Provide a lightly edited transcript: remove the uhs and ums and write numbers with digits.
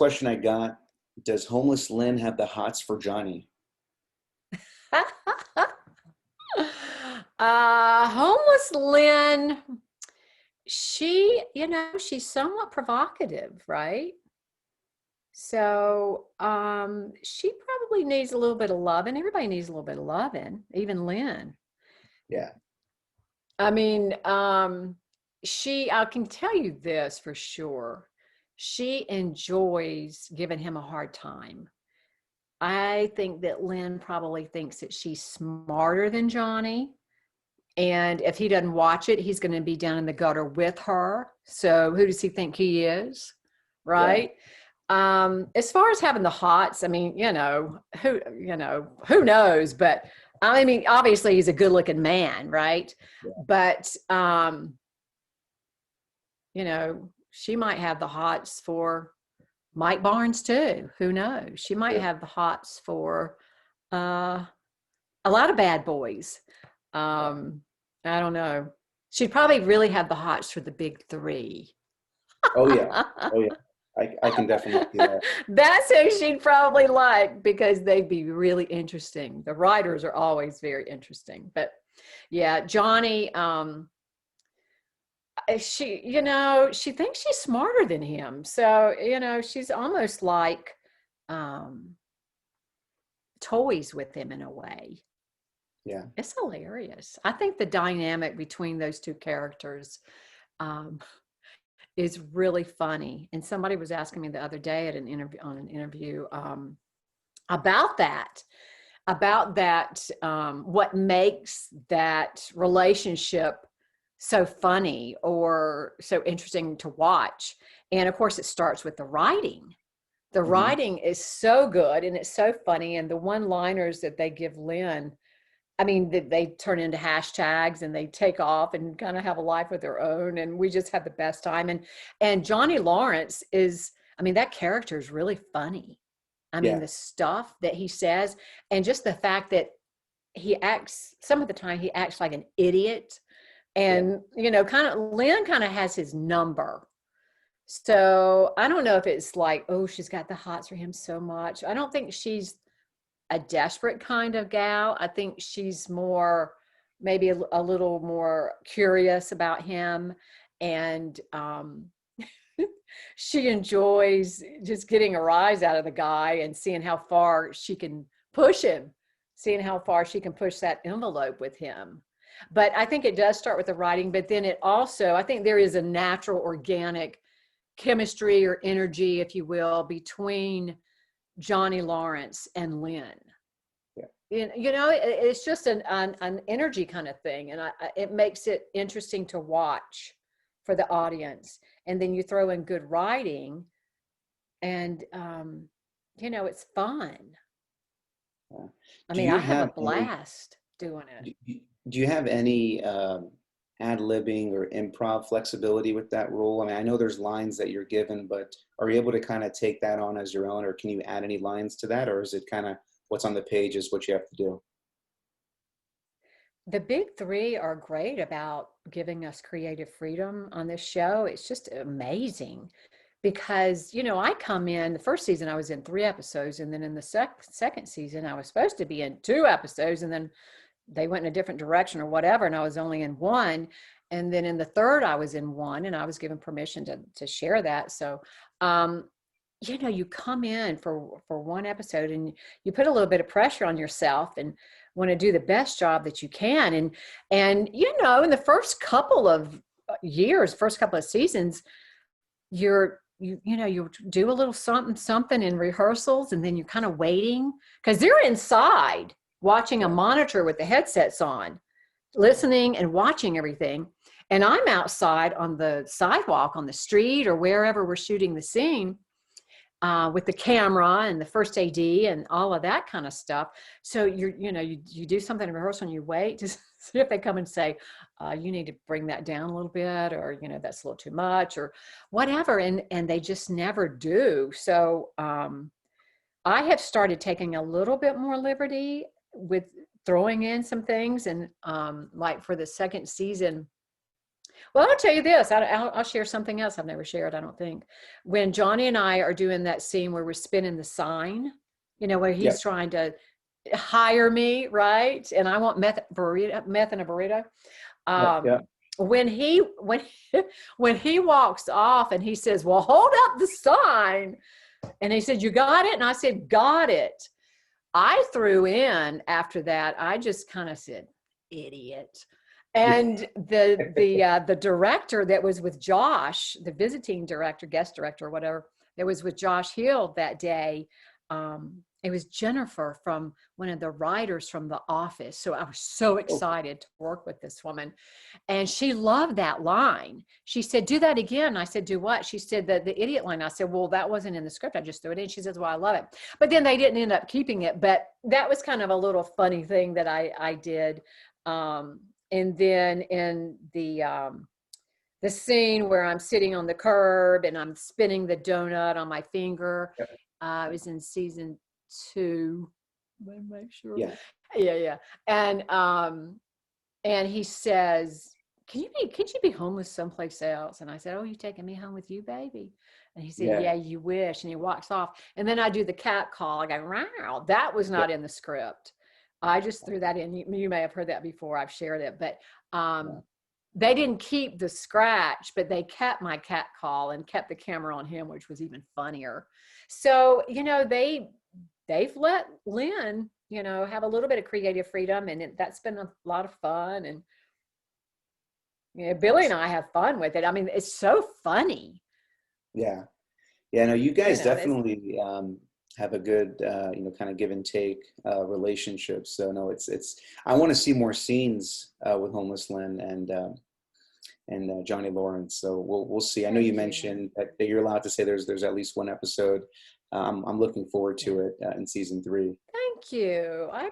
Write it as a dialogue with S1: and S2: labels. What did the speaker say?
S1: question I got, does homeless Lynn have the hots for Johnny?
S2: Homeless Lynn, she's somewhat provocative, right? So, she probably needs a little bit of loving. Everybody needs a little bit of loving, even Lynn.
S1: Yeah.
S2: I mean, I can tell you this for sure. She enjoys giving him a hard time. I think that Lynn probably thinks that she's smarter than Johnny. And if he doesn't watch it, he's going to be down in the gutter with her. So who does he think he is?
S1: Yeah.
S2: Right. As far as having the hots, I mean, who knows? But I mean, obviously he's a good looking man, right?
S1: Yeah.
S2: But, she might have the hots for Mike Barnes too. Who knows? She might
S1: Sure.
S2: have the hots for uh, a lot of bad boys.
S1: Yeah.
S2: Um, I don't know. She'd probably really have the hots for the big three.
S1: Oh yeah. Oh yeah. I can definitely see that.
S2: That's who she'd probably like because they'd be really interesting. The writers are always very interesting. But yeah, Johnny, she thinks she's smarter than him. So, she's almost like um, toys with him in a way.
S1: Yeah.
S2: It's hilarious. I think the dynamic between those two characters um, is really funny. And somebody was asking me the other day at an interview about that, what makes that relationship so funny or so interesting to watch. And of course, it starts with the writing. The
S1: Hmm.
S2: writing is so good and it's so funny. And the one-liners that they give Lynn, I mean, they turn into hashtags and they take off and kind of have a life of their own. And we just have the best time. And Johnny Lawrence I mean, that character is really funny. I mean,
S1: Yeah.
S2: the stuff that he says and just the fact that some of the time he acts like an idiot.
S1: Yeah.
S2: And, Lynn kind of has his number. So I don't know if it's like, oh, she's got the hots for him so much. I don't think she's a desperate kind of gal. I think she's more, maybe a little more curious about him. And she enjoys just getting a rise out of the guy and seeing how far she can push him, seeing how far she can push that envelope with him. But I think it does start with the writing, but then I think there is a natural, organic chemistry or energy, if you will, between Johnny Lawrence and Lynn.
S1: Yeah.
S2: It's just an energy kind of thing. And it makes it interesting to watch for the audience. And then you throw in good writing and, it's fun.
S1: Yeah.
S2: I
S1: Do
S2: mean,
S1: you
S2: I have a
S1: have any?
S2: blast doing it.
S1: Do you have any ad-libbing or improv flexibility with that role? I mean, I know there's lines that you're given, but are you able to kind of take that on as your own, or can you add any lines to that, or is it kind of what's on the page is what you have to do?
S2: The big three are great about giving us creative freedom on this show. It's just amazing because, I come in the first season, I was in 3 episodes. And then in the second season, I was supposed to be in 2 episodes. And then they went in a different direction or whatever. And I was only in one. And then in the third, I was in one and I was given permission to share that. So, you come in for one episode and you put a little bit of pressure on yourself and want to do the best job that you can. And in the first couple of years, first couple of seasons, you do a little something in rehearsals, and then you're kind of waiting because they're inside watching a
S1: Yeah.
S2: monitor with the headsets on, listening and watching everything. And I'm outside on the sidewalk, on the street, or wherever we're shooting the scene, with the camera and the first AD and all of that kind of stuff. So you do something in rehearsal and you wait to see if they come and say, you need to bring that down a little bit, or, that's a little too much or whatever. And they just never do. So I have started taking a little bit more liberty with throwing in some things. And like for the second season, Well, I'll tell you this. I'll share something else I've never shared, I don't think. When Johnny and I are doing that scene where we're spinning the sign, where he's
S1: Yep.
S2: trying to hire me, right? And I want meth in a burrito.
S1: Yep. Yep.
S2: Um, when he walks off and he says, "Well, hold up the sign," and he said, "You got it?" And I said, "Got it." I threw in after that. I just kind of said, "Idiot." And the director that was with Josh, the visiting director, guest director, or whatever, that was with Josh Hill that day, it was Jennifer, from one of the writers from The Office. So I was so
S1: Oh,
S2: excited to work with this woman. And she loved that line. She said, "Do that again." I said, "Do what?" She said, the idiot line. I said, "Well, that wasn't in the script. I just threw it in." She says, "Well, I love it." But then they didn't end up keeping it. But that was kind of a little funny thing that I did. And then in the scene where I'm sitting on the curb and I'm spinning the donut on my finger,
S1: yep.
S2: it was in season 2. Let me make sure.
S1: Yeah.
S2: Yeah, yeah. And he says, could you be homeless someplace else?" And I said, "Oh, you taking me home with you, baby?" And he said,
S1: Yeah.
S2: "Yeah, you wish." And he walks off. And then I do the cat call. I go, "Wow." That was
S1: Yep.
S2: not in the script. I just threw that in. You may have heard that before. I've shared it. But
S1: Yeah.
S2: they didn't keep the scratch, but they kept my cat call and kept the camera on him, which was even funnier. So, they've let Lynn, have a little bit of creative freedom, and that's been a lot of fun. And Billy and
S1: Awesome.
S2: I have fun with it. I mean, it's so funny.
S1: Yeah. Yeah. No, you guys
S2: It's
S1: definitely have a good, kind of give and take relationship. So no, I want to see more scenes with Homeless Lynn and Johnny Lawrence. So we'll see. I know you
S2: Thank you.
S1: mentioned that you're allowed to say there's at least one episode. I'm looking forward
S2: Yeah.
S1: to it in season 3.
S2: Thank you. I